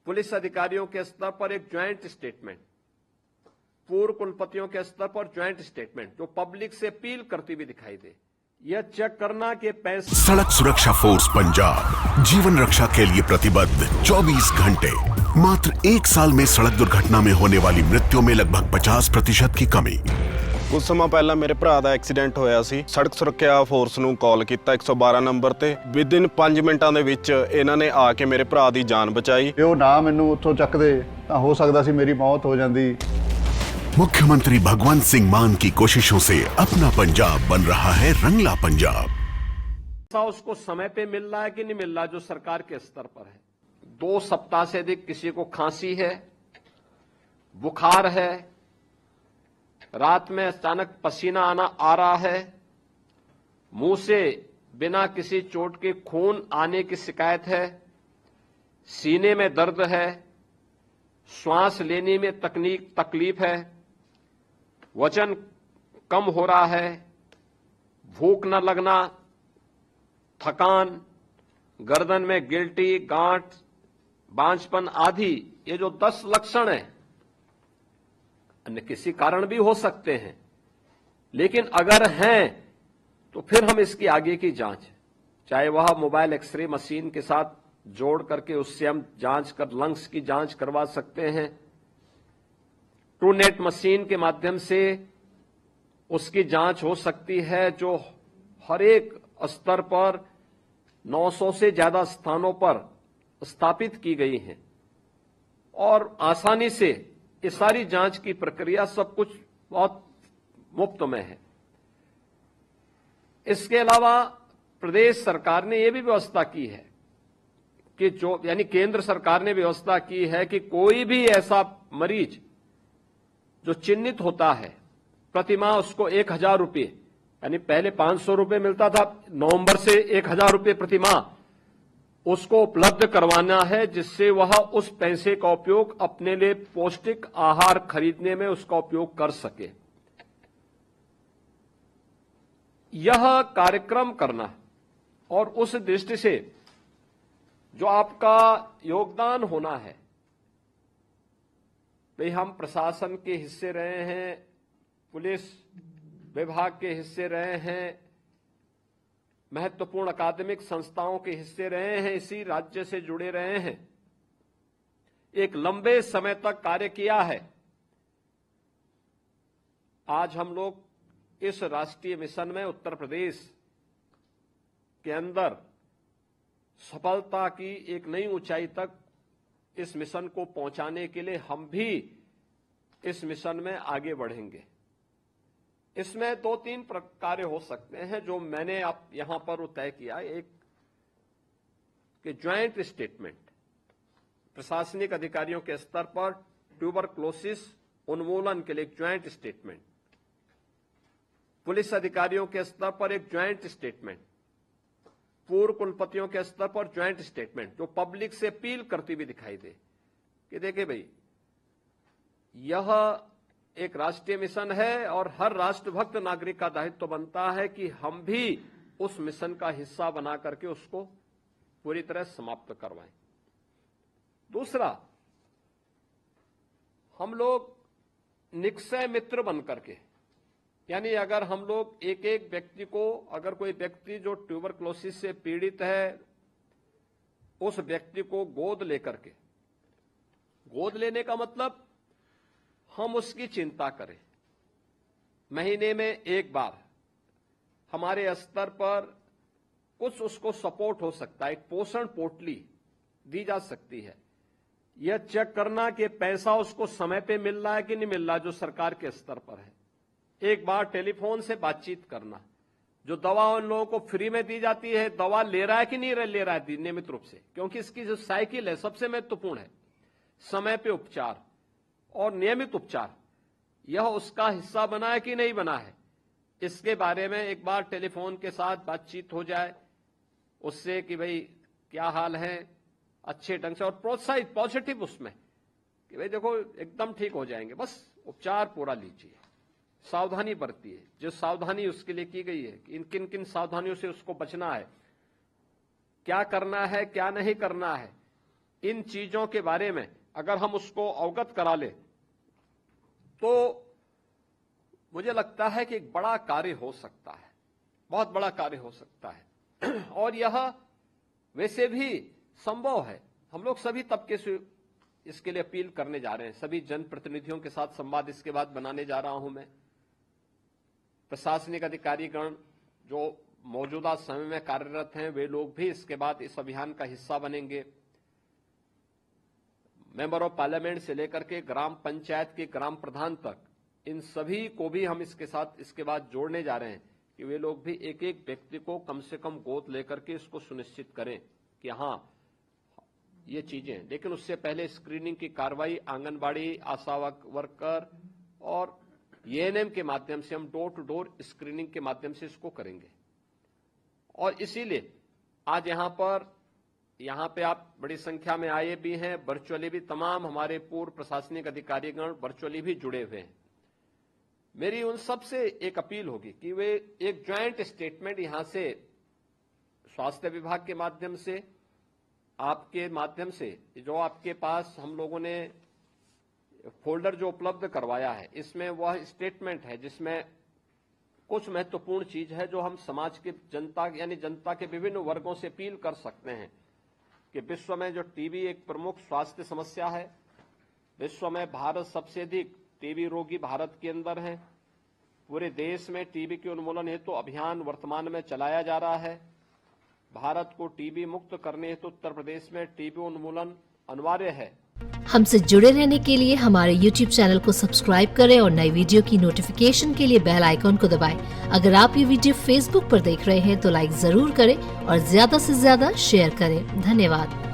Police अधिकारियों के स्तर पर एक ज्वाइंट स्टेटमेंट, पूर्व कुलपतियों के स्तर पर ज्वाइंट स्टेटमेंट जो पब्लिक से अपील करती हुई दिखाई दे। यह चेक करना कि पैसे। सड़क सुरक्षा फोर्स पंजाब जीवन रक्षा के लिए प्रतिबद्ध 24 घंटे। मात्र 1 साल में सड़क दुर्घटना में होने वाली मृत्यु में लगभग 50% की कमी। कुछ समय पहला मेरे भरा ਦਾ ਐਕਸੀਡੈਂਟ ਹੋਇਆ ਸੀ। ਸੜਕ ਸੁਰੱਖਿਆ ਫੋਰਸ ਨੂੰ ਕਾਲ ਕੀਤਾ 112 ਨੰਬਰ ਤੇ। ਵਿਦਿਨ 5 ਮਿੰਟਾਂ ਦੇ ਵਿੱਚ ਇਹਨਾਂ ਨੇ ਆ ਕੇ ਮੇਰੇ ਭਰਾ ਦੀ ਜਾਨ ਬਚਾਈ। ਉਹ ਨਾ ਮੈਨੂੰ ਉੱਥੋਂ ਚੱਕਦੇ ਤਾਂ ਹੋ ਸਕਦਾ ਸੀ ਮੇਰੀ ਮੌਤ ਹੋ ਜਾਂਦੀ। मुख्यमंत्री भगवंत सिंह मान की कोशिशों से अपना पंजाब बन रहा है रंगला पंजाब। उसको समय पे मिल रहा है कि नहीं मिल रहा जो सरकार के स्तर पर है। 2 सप्ताह से अधिक किसी को खांसी है, बुखार है, रात में अचानक पसीना आना आ रहा है, मुंह से बिना किसी चोट के खून आने की शिकायत है, सीने में दर्द है, श्वास लेने में तकलीफ है, वजन कम हो रहा है, भूख न लगना, थकान, गर्दन में गिल्टी, गांठ, बांझपन आदि ये जो 10 लक्षण हैं, अन्य किसी कारण भी हो सकते हैं, लेकिन अगर हैं तो फिर हम इसकी आगे की जांच, चाहे वह मोबाइल एक्सरे मशीन के साथ जोड़ करके उससे हम जांच कर लंग्स की जांच करवा सकते हैं, ट्रूनेट मशीन के माध्यम से उसकी जांच हो सकती है जो हर एक स्तर पर 900 से ज्यादा स्थानों पर स्थापित की गई हैं और आसानी से ये सारी जांच की प्रक्रिया सब कुछ बहुत मुफ्त में है। इसके अलावा प्रदेश सरकार ने यह भी व्यवस्था की है कि जो यानी केंद्र सरकार ने व्यवस्था की है कि कोई भी ऐसा मरीज जो चिन्हित होता है प्रतिमाह उसको 1000 रुपये, यानी पहले 500 रुपये मिलता था, नवंबर से 1000 रुपये प्रतिमाह उसको उपलब्ध करवाना है, जिससे वह उस पैसे का उपयोग अपने लिए पौष्टिक आहार खरीदने में उसका उपयोग कर सके। यह कार्यक्रम करना और उस दृष्टि से जो आपका योगदान होना है, भाई हम प्रशासन के हिस्से रहे हैं, पुलिस विभाग के हिस्से रहे हैं, महत्वपूर्ण अकादमिक संस्थाओं के हिस्से रहे हैं, इसी राज्य से जुड़े रहे हैं, एक लंबे समय तक कार्य किया है। आज हम लोग इस राष्ट्रीय मिशन में उत्तर प्रदेश के अंदर सफलता की एक नई ऊंचाई तक इस मिशन को पहुंचाने के लिए हम भी इस मिशन में आगे बढ़ेंगे। इसमें 2-3 कार्य हो सकते हैं जो मैंने आप यहां पर तय किया। एक कि ज्वाइंट स्टेटमेंट, प्रशासनिक अधिकारियों के स्तर पर ट्यूबरक्लोसिस उन्मूलन के लिए एक ज्वाइंट स्टेटमेंट, पुलिस अधिकारियों के स्तर पर एक ज्वाइंट स्टेटमेंट, पूर्व कुलपतियों के स्तर पर ज्वाइंट स्टेटमेंट जो पब्लिक से अपील करती हुई दिखाई दे कि देखिए भाई यह एक राष्ट्रीय मिशन है और हर राष्ट्रभक्त नागरिक का दायित्व बनता है कि हम भी उस मिशन का हिस्सा बना करके उसको पूरी तरह समाप्त करवाएं। दूसरा, हम लोग निक्षय मित्र बन करके, यानी अगर हम लोग एक एक व्यक्ति को, अगर कोई व्यक्ति जो ट्यूबरक्लोसिस से पीड़ित है उस व्यक्ति को गोद लेकर के, गोद लेने का मतलब हम उसकी चिंता करें, महीने में एक बार हमारे स्तर पर कुछ उसको सपोर्ट हो सकता है, एक पोषण पोटली दी जा सकती है। यह चेक करना कि पैसा उसको समय पे मिल रहा है कि नहीं मिल रहा जो सरकार के स्तर पर है। एक बार टेलीफोन से बातचीत करना, जो दवा उन लोगों को फ्री में दी जाती है, दवा ले रहा है कि नहीं ले रहा है नियमित रूप से, क्योंकि इसकी जो साइकिल है सबसे महत्वपूर्ण है, समय पे उपचार और नियमित उपचार, यह उसका हिस्सा बना है कि नहीं बना है, इसके बारे में एक बार टेलीफोन के साथ बातचीत हो जाए उससे कि भाई क्या हाल है, अच्छे ढंग से और प्रोत्साहित पॉजिटिव उसमें कि भाई देखो एकदम ठीक हो जाएंगे, बस उपचार पूरा लीजिए, सावधानी बरतिए, जो सावधानी उसके लिए की गई है कि इन किन किन सावधानियों से उसको बचना है, क्या करना है क्या नहीं करना है, इन चीजों के बारे में अगर हम उसको अवगत करा ले तो मुझे लगता है कि एक बड़ा कार्य हो सकता है, बहुत बड़ा कार्य हो सकता है। और यह वैसे भी संभव है। हम लोग सभी तबके से इसके लिए अपील करने जा रहे हैं, सभी जनप्रतिनिधियों के साथ संवाद इसके बाद बनाने जा रहा हूं मैं। प्रशासनिक अधिकारीगण जो मौजूदा समय में कार्यरत हैं वे लोग भी इसके बाद इस अभियान का हिस्सा बनेंगे। मेंबर ऑफ पार्लियामेंट से लेकर के ग्राम पंचायत के ग्राम प्रधान तक, इन सभी को भी हम इसके साथ इसके बाद जोड़ने जा रहे हैं कि वे लोग भी एक एक व्यक्ति को कम से कम गोद लेकर के इसको सुनिश्चित करें कि हाँ ये चीजें। लेकिन उससे पहले स्क्रीनिंग की कार्रवाई आंगनबाड़ी, आशा वर्कर और एएनएम के माध्यम से हम डोर टू डोर स्क्रीनिंग के माध्यम से इसको करेंगे। और इसीलिए आज यहाँ पे आप बड़ी संख्या में आए भी हैं, वर्चुअली भी तमाम हमारे पूर्व प्रशासनिक अधिकारीगण वर्चुअली भी जुड़े हुए हैं। मेरी उन सब से एक अपील होगी कि वे एक ज्वाइंट स्टेटमेंट यहां से स्वास्थ्य विभाग के माध्यम से, आपके माध्यम से, जो आपके पास हम लोगों ने फोल्डर जो उपलब्ध करवाया है, इसमें वह स्टेटमेंट है जिसमें कुछ महत्वपूर्ण चीज है जो हम समाज के जनता यानी जनता के विभिन्न वर्गों से अपील कर सकते हैं कि विश्व में जो टीबी एक प्रमुख स्वास्थ्य समस्या है, विश्व में भारत सबसे अधिक टीबी रोगी भारत के अंदर है। पूरे देश में टीबी के उन्मूलन हेतु अभियान वर्तमान में चलाया जा रहा है। भारत को टीबी मुक्त करने हेतु उत्तर प्रदेश में टीबी उन्मूलन अनिवार्य है। हमसे जुड़े रहने के लिए हमारे YouTube चैनल को सब्सक्राइब करें और नई वीडियो की नोटिफिकेशन के लिए बेल आइकॉन को दबाएं। अगर आप ये वीडियो Facebook पर देख रहे हैं तो लाइक जरूर करें और ज्यादा से ज्यादा शेयर करें। धन्यवाद।